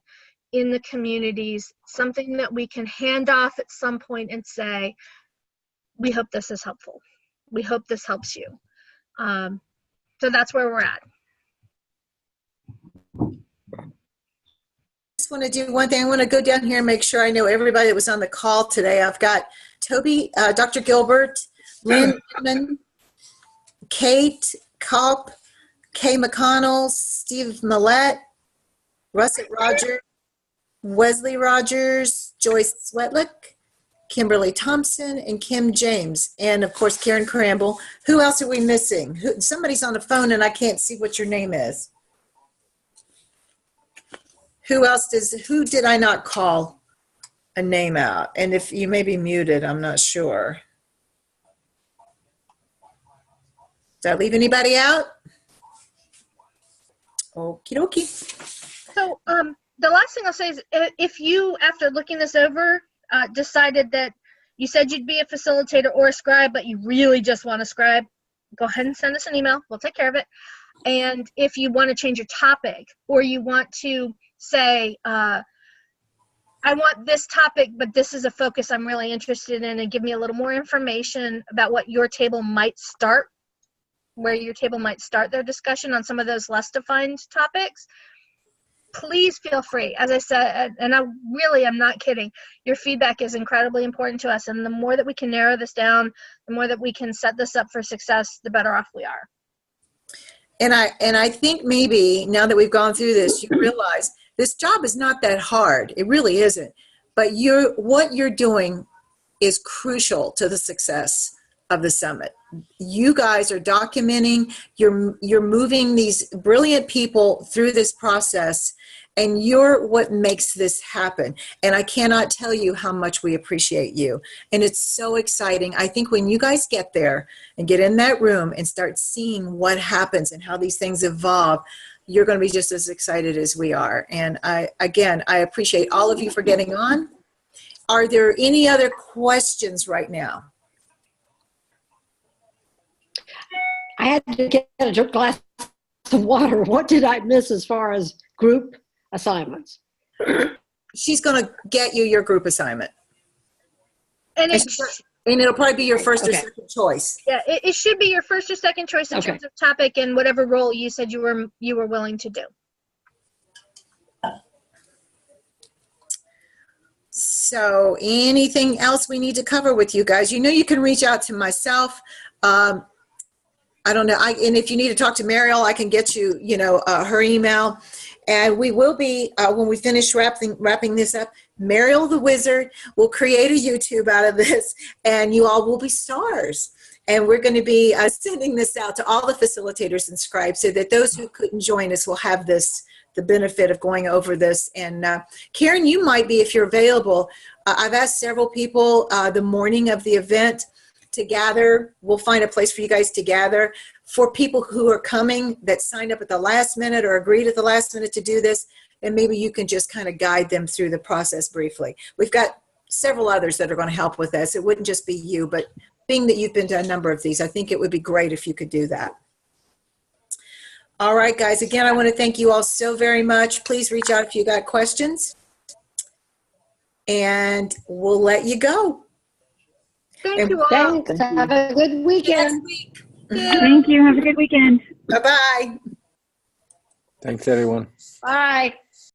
Speaker 3: in the communities, something that we can hand off at some point and say, we hope this is helpful. We hope this helps you. So that's where we're at.
Speaker 1: I just want to do one thing. I want to go down here and make sure I know everybody that was on the call today. I've got Toby, Dr. Gilbert, Lynn Pittman, Kate Kopp, Kay McConnell, Steve Millett, Russet Rogers, Wesley Rogers, Joyce Swetlick, Kimberly Thompson, and Kim James, and of course Karen Cramble. Who else are we missing? Somebody's on the phone and I can't see what your name is. Who did I not call a name out? And if you may be muted, I'm not sure. Did I leave anybody out? Okie dokie.
Speaker 3: So the last thing I'll say is, if you, after looking this over, decided that you said you'd be a facilitator or a scribe, but you really just want a scribe, go ahead and send us an email. We'll take care of it. And if you want to change your topic, or you want to say, I want this topic, but this is a focus I'm really interested in, and give me a little more information about what your table might start, where your table might start their discussion on some of those less defined topics, please feel free. As I said, and I really am not kidding, your feedback is incredibly important to us, and the more that we can narrow this down, the more that we can set this up for success, the better off we are.
Speaker 1: And I think maybe now that we've gone through this, you realize this job is not that hard. It really isn't. But what you're doing is crucial to the success of the summit. You guys are documenting, you're moving these brilliant people through this process, and you're what makes this happen. And I cannot tell you how much we appreciate you. And it's so exciting. I think when you guys get there and get in that room and start seeing what happens and how these things evolve, you're going to be just as excited as we are. And I appreciate all of you for getting on. Are there any other questions right now?
Speaker 8: I had to get a glass of water. What did I miss as far as group assignments?
Speaker 1: She's going to get you your group assignment.
Speaker 3: And
Speaker 1: it'll probably be your first or second choice.
Speaker 3: Yeah, it should be your first or second choice in terms of topic and whatever role you said you were willing to do.
Speaker 1: So anything else we need to cover with you guys? You know, you can reach out to myself. I don't know. And if you need to talk to Mariel, I can get you, her email. And we will be, when we finish wrapping this up, Mariel the Wizard will create a YouTube out of this, and you all will be stars. And we're going to be sending this out to all the facilitators and scribes so that those who couldn't join us will have the benefit of going over this. And Karen, you might be, if you're available. I've asked several people the morning of the event to gather. We'll find a place for you guys to gather. For people who are coming that signed up at the last minute or agreed at the last minute to do this, and maybe you can just kind of guide them through the process briefly. We've got several others that are going to help with this. It wouldn't just be you, but being that you've been to a number of these, I think it would be great if you could do that. All right, guys. Again, I want to thank you all so very much. Please reach out if you got questions. And we'll let you go.
Speaker 3: Thank you all.
Speaker 8: Thanks. Have a good weekend.
Speaker 5: Thank you. Have a good weekend.
Speaker 1: Bye-bye.
Speaker 9: Thanks, everyone.
Speaker 8: Bye.